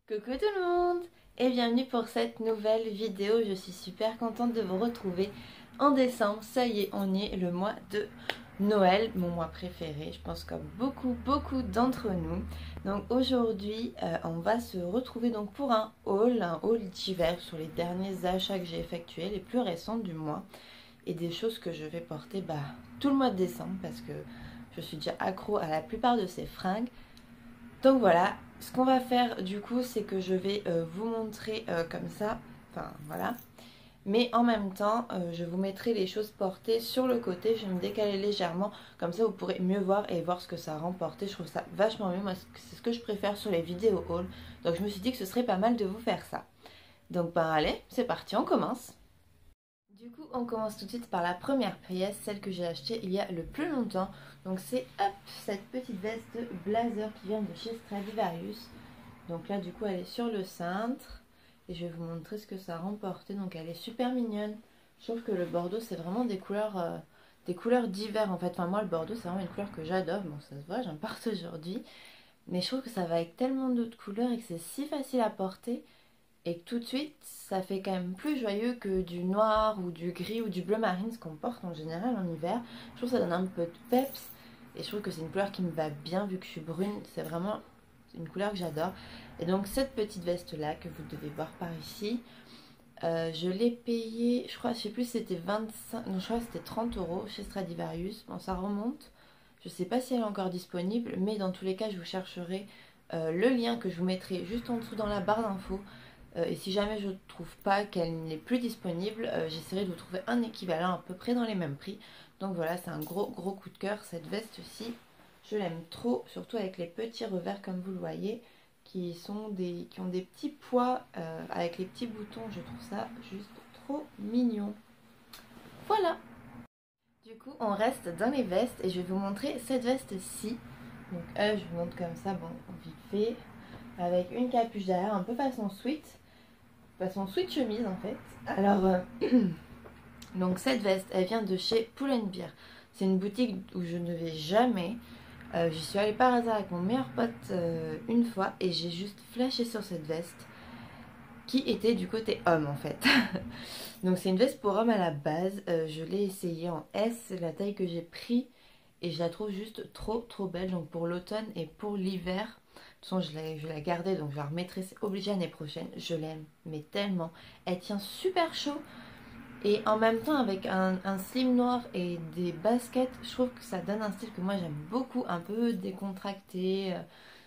Coucou tout le monde et bienvenue pour cette nouvelle vidéo. Je suis super contente de vous retrouver en décembre. Ça y est, on y est, le mois de Noël, mon mois préféré, je pense comme beaucoup d'entre nous. Donc aujourd'hui, on va se retrouver donc pour un haul d'hiver sur les derniers achats que j'ai effectués, les plus récents du mois. Et des choses que je vais porter tout le mois de décembre parce que je suis déjà accro à la plupart de ces fringues. Donc voilà, ce qu'on va faire du coup, c'est que je vais vous montrer comme ça, enfin voilà. Mais en même temps, je vous mettrai les choses portées sur le côté, je vais me décaler légèrement, comme ça vous pourrez mieux voir et voir ce que ça rend porté. Je trouve ça vachement mieux, moi c'est ce que je préfère sur les vidéos haul. Donc je me suis dit que ce serait pas mal de vous faire ça. Donc allez, c'est parti, on commence. Du coup, on commence tout de suite par la première pièce, celle que j'ai achetée il y a le plus longtemps. Donc c'est hop, cette petite veste blazer qui vient de chez Stradivarius. Donc là, du coup, elle est sur le cintre. Et je vais vous montrer ce que ça rend porté. Donc elle est super mignonne. Je trouve que le bordeaux, c'est vraiment des couleurs d'hiver en fait. Enfin moi, le bordeaux, c'est vraiment une couleur que j'adore. Bon, ça se voit, j'en porte aujourd'hui. Mais je trouve que ça va avec tellement d'autres couleurs et que c'est si facile à porter. Et que tout de suite, ça fait quand même plus joyeux que du noir ou du gris ou du bleu marine, ce qu'on porte en général en hiver. Je trouve que ça donne un peu de peps. Et je trouve que c'est une couleur qui me va bien vu que je suis brune. C'est vraiment une couleur que j'adore. Et donc cette petite veste là que vous devez voir par ici, je l'ai payée, je crois, je sais plus si c'était 25, non je crois que c'était 30 € chez Stradivarius. Bon ça remonte. Je sais pas si elle est encore disponible, mais dans tous les cas je vous chercherai le lien que je vous mettrai juste en dessous dans la barre d'infos. Et si jamais je ne trouve pas qu'elle n'est plus disponible, j'essaierai de vous trouver un équivalent à peu près dans les mêmes prix. Donc voilà, c'est un gros coup de cœur cette veste-ci. Je l'aime trop, surtout avec les petits revers comme vous le voyez, qui ont des petits pois avec les petits boutons. Je trouve ça juste trop mignon. Voilà. Du coup, on reste dans les vestes et je vais vous montrer cette veste-ci. Donc je vous montre comme ça, bon, vite fait, avec une capuche derrière, un peu façon sweat chemise en fait. Alors, donc cette veste, elle vient de chez Pull&Bear. C'est une boutique où je ne vais jamais. J'y suis allée par hasard avec mon meilleur pote une fois et j'ai juste flashé sur cette veste qui était du côté homme en fait. Donc c'est une veste pour homme à la base. Je l'ai essayée en S, c'est la taille que j'ai pris et je la trouve juste trop belle. Donc pour l'automne et pour l'hiver, de toute façon je vais la garder donc je la remettrai, c'est obligé l'année prochaine. Je l'aime mais tellement. Elle tient super chaud. Et en même temps, avec un slim noir et des baskets, je trouve que ça donne un style que moi j'aime beaucoup, un peu décontracté,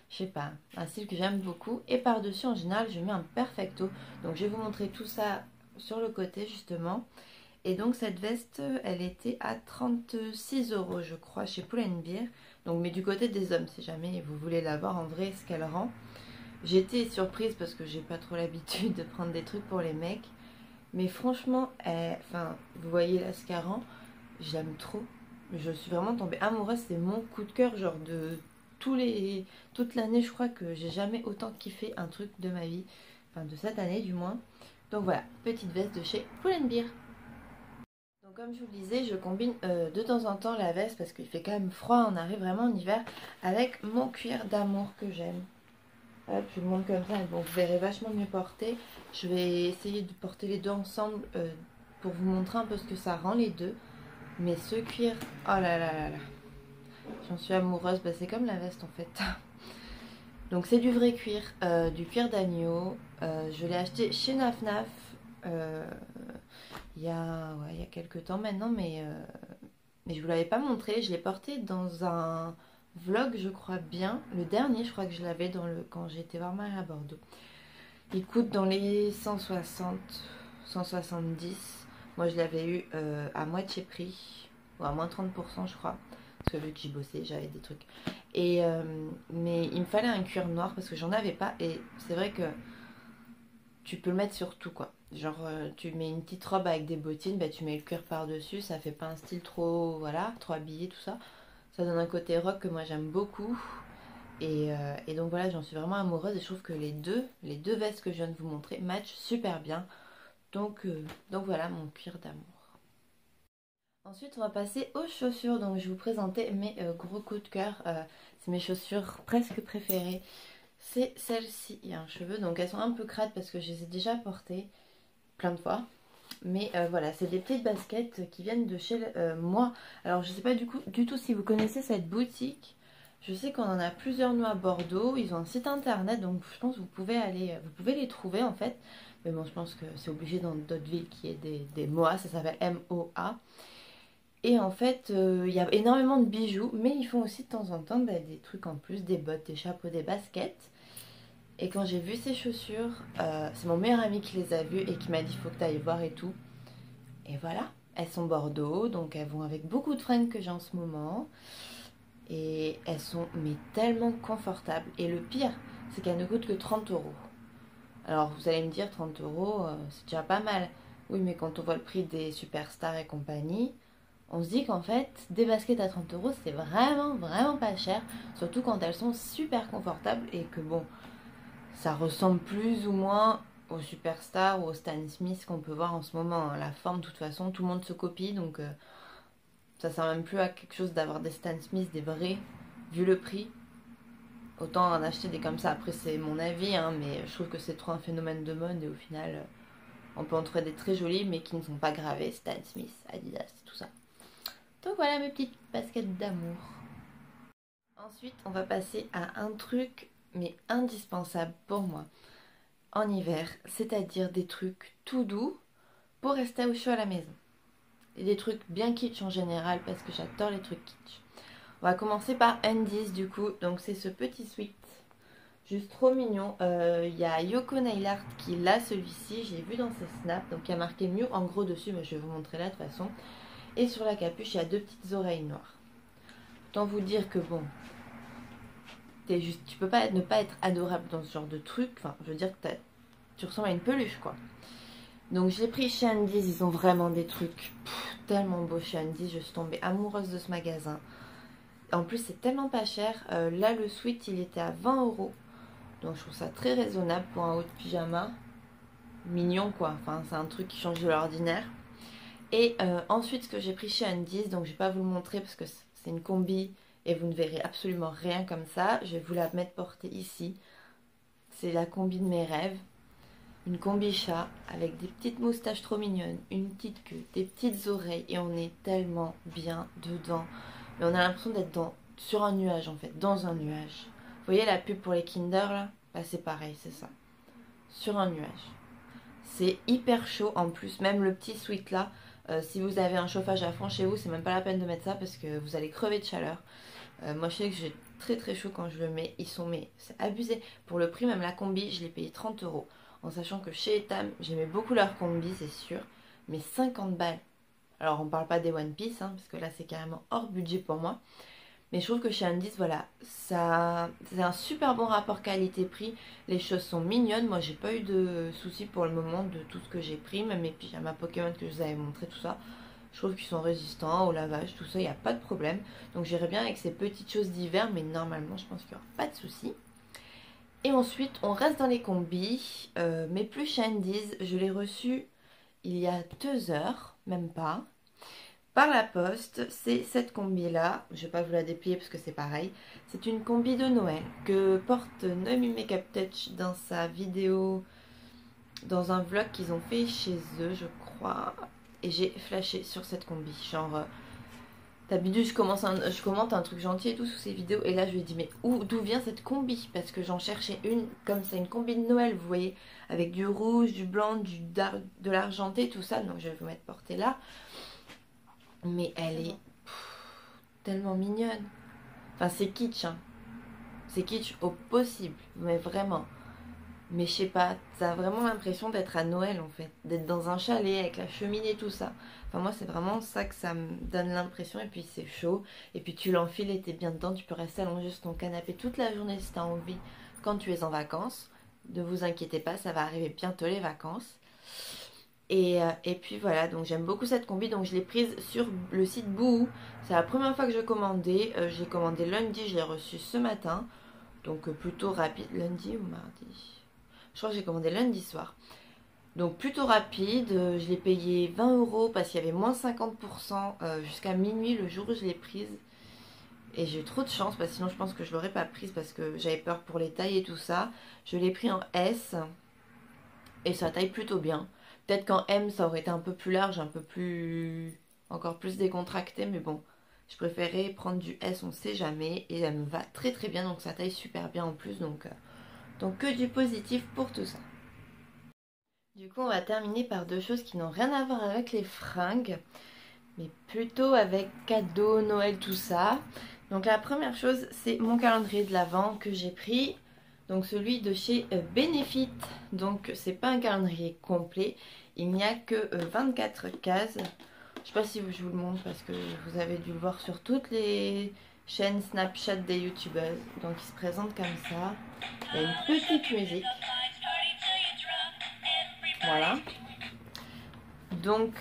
je sais pas, un style que j'aime beaucoup. Et par-dessus, en général, je mets un perfecto. Donc je vais vous montrer tout ça sur le côté justement. Et donc cette veste, elle était à 36 € je crois chez Pull&Bear. Donc mais du côté des hommes, si jamais vous voulez la voir en vrai, ce qu'elle rend. J'ai été surprise parce que j'ai pas trop l'habitude de prendre des trucs pour les mecs. Mais franchement, enfin, vous voyez l'ascaran, j'aime trop. Je suis vraiment tombée amoureuse, c'est mon coup de cœur, genre de toute l'année, je crois que j'ai jamais autant kiffé un truc de ma vie. Enfin, de cette année du moins. Donc voilà, petite veste de chez Pull&Bear. Donc comme je vous le disais, je combine de temps en temps la veste parce qu'il fait quand même froid, on arrive vraiment en hiver, avec mon cuir d'amour que j'aime. Hop, je vous montre comme ça, bon, vous verrez vachement mieux porter. Je vais essayer de porter les deux ensemble pour vous montrer un peu ce que ça rend les deux. Mais ce cuir, oh là, j'en suis amoureuse, bah, c'est comme la veste en fait. Donc c'est du vrai cuir, du cuir d'agneau. Je l'ai acheté chez Naf Naf il y a quelques temps maintenant, mais je ne vous l'avais pas montré. Je l'ai porté dans un vlog, je crois bien. Le dernier, je crois que je l'avais quand j'étais voir Marie à Bordeaux. Il coûte dans les 160, 170. Moi, je l'avais eu à moitié prix, ou à moins 30%, je crois. Parce que vu que j'y bossais, j'avais des trucs. Mais il me fallait un cuir noir parce que j'en avais pas. Et c'est vrai que tu peux le mettre sur tout, quoi. Genre, tu mets une petite robe avec des bottines, bah, tu mets le cuir par-dessus. Ça fait pas un style trop, voilà, trop habillé, tout ça. Ça donne un côté rock que moi j'aime beaucoup. Et donc voilà, j'en suis vraiment amoureuse et je trouve que les deux vestes que je viens de vous montrer matchent super bien. Donc voilà mon cuir d'amour. Ensuite, on va passer aux chaussures. Donc je vais vous présenter mes gros coups de cœur. C'est mes chaussures presque préférées. c'est celle-ci. Il y a un cheveu, donc elles sont un peu crades parce que je les ai déjà portées plein de fois. Mais voilà, c'est des petites baskets qui viennent de chez moi. Alors je sais pas du tout si vous connaissez cette boutique. Je sais qu'on en a plusieurs nous à Bordeaux. Ils ont un site internet, donc je pense que vous pouvez les trouver en fait. Mais bon, je pense que c'est obligé dans d'autres villes qu'il y ait des MOA. Ça s'appelle MOA. Et en fait, il y a énormément de bijoux, mais ils font aussi de temps en temps des trucs en plus, des bottes, des chapeaux, des baskets. Et quand j'ai vu ces chaussures, c'est mon meilleur ami qui les a vues et qui m'a dit faut que tu ailles voir et tout. Et voilà, elles sont Bordeaux, donc elles vont avec beaucoup de fringues que j'ai en ce moment. Et elles sont mais tellement confortables. Et le pire, c'est qu'elles ne coûtent que 30 euros. Alors vous allez me dire 30 euros, c'est déjà pas mal. Oui, mais quand on voit le prix des superstars et compagnie, on se dit qu'en fait, des baskets à 30 euros, c'est vraiment pas cher. Surtout quand elles sont super confortables et que bon, ça ressemble plus ou moins aux superstars ou aux Stan Smith qu'on peut voir en ce moment. La forme, de toute façon, tout le monde se copie, donc ça sert même plus à quelque chose d'avoir des Stan Smith, des vrais, vu le prix. Autant en acheter des comme ça. Après, c'est mon avis, hein, mais je trouve que c'est trop un phénomène de mode et au final, on peut en trouver des très jolis, mais qui ne sont pas gravés. Stan Smith, Adidas, tout ça. Donc voilà mes petites baskets d'amour. Ensuite, on va passer à un truc, mais indispensable pour moi en hiver, c'est-à-dire des trucs tout doux pour rester au chaud à la maison. Et des trucs bien kitsch en général parce que j'adore les trucs kitsch. On va commencer par Undies du coup, donc c'est ce petit sweat, juste trop mignon. Il y a Yoko Nail Art qui l'a celui-ci, j'ai vu dans ses snaps, donc il y a marqué Mew en gros dessus, mais je vais vous montrer là de toute façon. Et sur la capuche, il y a deux petites oreilles noires. Autant vous dire que bon, tu peux pas ne pas être adorable dans ce genre de truc. Enfin, je veux dire que tu ressembles à une peluche, quoi. Donc, je l'ai pris chez Undies. Ils ont vraiment des trucs tellement beaux chez Undies. Je suis tombée amoureuse de ce magasin. En plus, c'est tellement pas cher. Là, le sweat, il était à 20 euros. Donc, je trouve ça très raisonnable pour un haut de pyjama. Mignon, quoi. Enfin, c'est un truc qui change de l'ordinaire. Et ensuite, ce que j'ai pris chez Undies, donc je vais pas vous le montrer parce que c'est une combi et vous ne verrez absolument rien comme ça. Je vais vous la mettre portée ici. C'est la combi de mes rêves. Une combi chat avec des petites moustaches trop mignonnes, une petite queue, des petites oreilles et on est tellement bien dedans. Mais on a l'impression d'être sur un nuage en fait, dans un nuage. Vous voyez la pub pour les Kinder là? Bah c'est pareil, c'est ça. Sur un nuage. C'est hyper chaud en plus, même le petit sweat là. Si vous avez un chauffage à fond chez vous, c'est même pas la peine de mettre ça parce que vous allez crever de chaleur. Moi je sais que j'ai très chaud quand je le mets. Mais c'est abusé. Pour le prix, même la combi, je l'ai payé 30 euros. En sachant que chez Etam, j'aimais beaucoup leur combi, c'est sûr. Mais 50 balles. Alors on parle pas des One Piece, hein, parce que là c'est carrément hors budget pour moi. Mais je trouve que chez Undies, voilà, ça, c'est un super bon rapport qualité-prix. Les choses sont mignonnes. Moi, j'ai pas eu de soucis pour le moment de tout ce que j'ai pris. Même mes pyjamas Pokémon que je vous avais montré, tout ça. Je trouve qu'ils sont résistants au lavage, tout ça, il n'y a pas de problème. Donc j'irai bien avec ces petites choses d'hiver, mais normalement, je pense qu'il n'y aura pas de soucis. Et ensuite, on reste dans les combis, mais plus chez Undies. Je l'ai reçu il y a 2 heures, même pas. Par la poste, c'est cette combi là, je vais pas vous la déplier parce que c'est pareil, c'est une combi de Noël que porte Noémie Makeup Touch dans sa vidéo, dans un vlog qu'ils ont fait chez eux je crois, et j'ai flashé sur cette combi, genre d'habitude je commente un truc gentil et tout sous ces vidéos et là je lui ai dit mais d'où vient cette combi, parce que j'en cherchais une comme ça, une combi de Noël vous voyez, avec du rouge, du blanc, de l'argenté, tout ça, donc je vais vous mettre portée là. Mais elle est tellement mignonne. Enfin, c'est kitsch, hein. C'est kitsch au possible, mais vraiment. Mais je sais pas, t'as vraiment l'impression d'être à Noël en fait. D'être dans un chalet avec la cheminée, tout ça. Enfin, moi, c'est vraiment ça que ça me donne l'impression. Et puis, c'est chaud. Et puis, tu l'enfiles et t'es bien dedans. Tu peux rester allongé sur ton canapé toute la journée si t'as envie quand tu es en vacances. Ne vous inquiétez pas, ça va arriver bientôt les vacances. Et puis voilà, donc j'aime beaucoup cette combi, donc je l'ai prise sur le site Boohoo. C'est la première fois que je commandais, j'ai commandé lundi, je l'ai reçu ce matin, donc plutôt rapide, lundi ou mardi, je crois que j'ai commandé lundi soir, donc plutôt rapide, je l'ai payé 20 euros parce qu'il y avait moins 50% jusqu'à minuit le jour où je l'ai prise, Et j'ai eu trop de chance, parce que sinon je pense que je l'aurais pas prise parce que j'avais peur pour les tailles et tout ça. Je l'ai pris en S et ça taille plutôt bien. Peut-être qu'en M ça aurait été un peu plus large, un peu plus... encore plus décontracté, mais bon. Je préférais prendre du S, on sait jamais, et elle me va très très bien, donc ça taille super bien en plus, donc que du positif pour tout ça. Du coup on va terminer par deux choses qui n'ont rien à voir avec les fringues, mais plutôt avec cadeaux, Noël, tout ça. Donc la première chose, c'est mon calendrier de l'Avent que j'ai pris, donc celui de chez Benefit. Donc c'est pas un calendrier complet, il n'y a que 24 cases. Je sais pas si je vous le montre parce que vous avez dû le voir sur toutes les chaînes Snapchat des youtubeuses. Donc il se présente comme ça. Il y a une petite musique. Voilà. Donc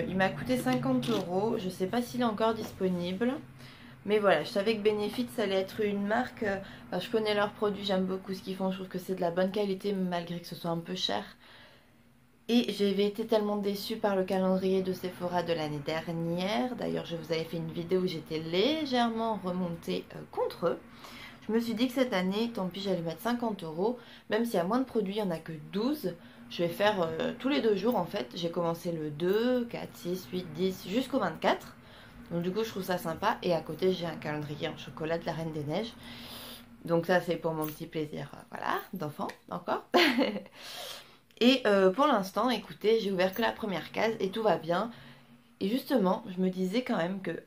il m'a coûté 50 €. Je sais pas s'il est encore disponible. Mais voilà, je savais que Benefit ça allait être une marque. Je connais leurs produits, j'aime beaucoup ce qu'ils font. Je trouve que c'est de la bonne qualité malgré que ce soit un peu cher. Et j'avais été tellement déçue par le calendrier de Sephora de l'année dernière. D'ailleurs, je vous avais fait une vidéo où j'étais légèrement remontée contre eux. Je me suis dit que cette année, tant pis, j'allais mettre 50 €. Même s'il y a moins de produits, il n'y en a que 12. Je vais faire tous les 2 jours en fait. J'ai commencé le 2, 4, 6, 8, 10 jusqu'au 24. Donc du coup, je trouve ça sympa. Et à côté, j'ai un calendrier en chocolat de la Reine des Neiges. Donc ça, c'est pour mon petit plaisir, voilà, d'enfant encore. Et pour l'instant, écoutez, j'ai ouvert que la première case et tout va bien. Et justement, je me disais quand même que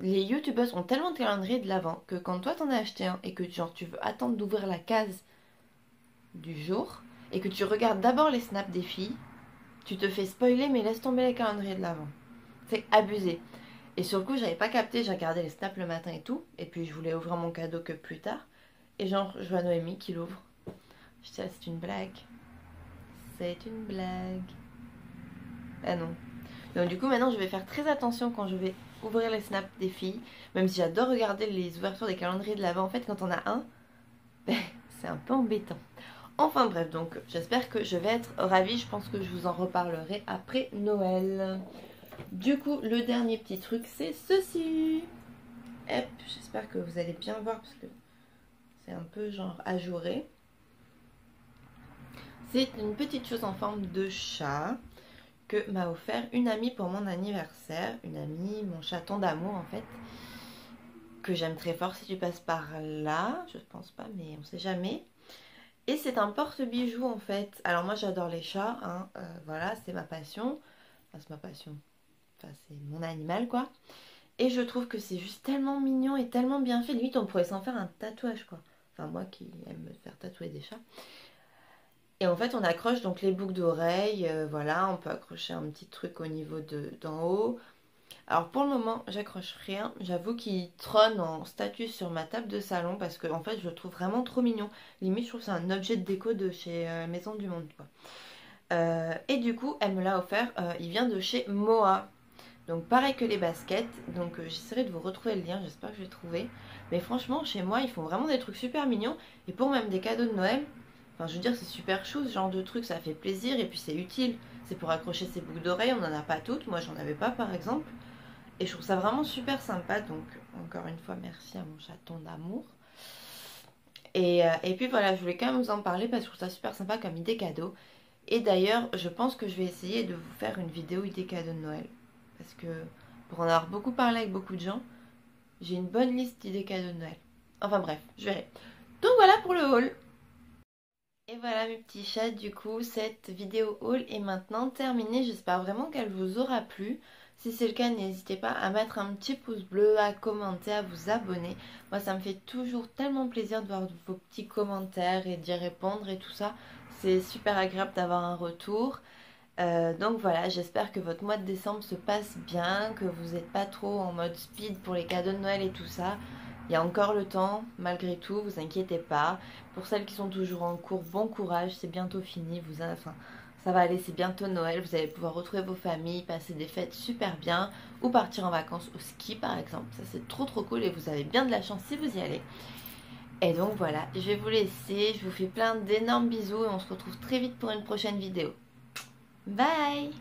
les youtubeuses ont tellement de calendriers de l'Avent que quand toi t'en as acheté un et que genre tu veux attendre d'ouvrir la case du jour et que tu regardes d'abord les snaps des filles, tu te fais spoiler mais laisse tomber les calendriers de l'Avent. C'est abusé. Et sur le coup, j'avais pas capté, j'ai regardé les snaps le matin et tout. Et puis je voulais ouvrir mon cadeau que plus tard. Et genre, je vois Noémie qui l'ouvre. Je dis, ah, c'est une blague. C'est une blague. Ah non. Donc du coup maintenant je vais faire très attention quand je vais ouvrir les snaps des filles. Même si j'adore regarder les ouvertures des calendriers de l'Avent. En fait quand on a un, c'est un peu embêtant. Enfin bref, donc j'espère que je vais être ravie. Je pense que je vous en reparlerai après Noël. Du coup le dernier petit truc c'est ceci. Hop, j'espère que vous allez bien voir parce que c'est un peu genre ajouré. C'est une petite chose en forme de chat que m'a offert une amie pour mon anniversaire. Une amie, mon chaton d'amour en fait, que j'aime très fort. Si tu passes par là, je pense pas mais on sait jamais. Et c'est un porte-bijoux en fait. Alors moi j'adore les chats, hein. Voilà, c'est ma passion. Enfin c'est ma passion, enfin c'est mon animal quoi. Et je trouve que c'est juste tellement mignon et tellement bien fait. Limite on pourrait s'en faire un tatouage quoi. Enfin moi qui aime me faire tatouer des chats. Et en fait on accroche donc les boucles d'oreilles, voilà, on peut accrocher un petit truc au niveau d'en haut. Alors pour le moment j'accroche rien, j'avoue qu'il trône en statue sur ma table de salon parce que en fait je le trouve vraiment trop mignon. Limite je trouve que c'est un objet de déco de chez Maison du Monde quoi. Et du coup elle me l'a offert, il vient de chez Moa. Donc pareil que les baskets, donc j'essaierai de vous retrouver le lien, j'espère que je vais trouver. Mais franchement chez moi ils font vraiment des trucs super mignons et pour même des cadeaux de Noël. Enfin, je veux dire, c'est super chou ce genre de truc, ça fait plaisir et puis c'est utile. C'est pour accrocher ses boucles d'oreilles, on n'en a pas toutes. Moi, j'en avais pas par exemple. Et je trouve ça vraiment super sympa. Donc, encore une fois, merci à mon chaton d'amour. Et puis voilà, je voulais quand même vous en parler parce que je trouve ça super sympa comme idée cadeau. Et d'ailleurs, je pense que je vais essayer de vous faire une vidéo idée cadeau de Noël. Parce que pour en avoir beaucoup parlé avec beaucoup de gens, j'ai une bonne liste d'idées cadeaux de Noël. Enfin bref, je verrai. Donc voilà pour le haul. Et voilà mes petits chats, du coup cette vidéo haul est maintenant terminée. J'espère vraiment qu'elle vous aura plu. Si c'est le cas, n'hésitez pas à mettre un petit pouce bleu, à commenter, à vous abonner. Moi ça me fait toujours tellement plaisir de voir vos petits commentaires et d'y répondre et tout ça. C'est super agréable d'avoir un retour. Donc voilà, j'espère que votre mois de décembre se passe bien, que vous n'êtes pas trop en mode speed pour les cadeaux de Noël et tout ça. Il y a encore le temps, malgré tout, vous inquiétez pas. Pour celles qui sont toujours en cours, bon courage, c'est bientôt fini. Enfin, ça va aller, c'est bientôt Noël. Vous allez pouvoir retrouver vos familles, passer des fêtes super bien ou partir en vacances au ski par exemple. Ça c'est trop cool et vous avez bien de la chance si vous y allez. Et donc voilà, je vais vous laisser. Je vous fais plein d'énormes bisous et on se retrouve très vite pour une prochaine vidéo. Bye!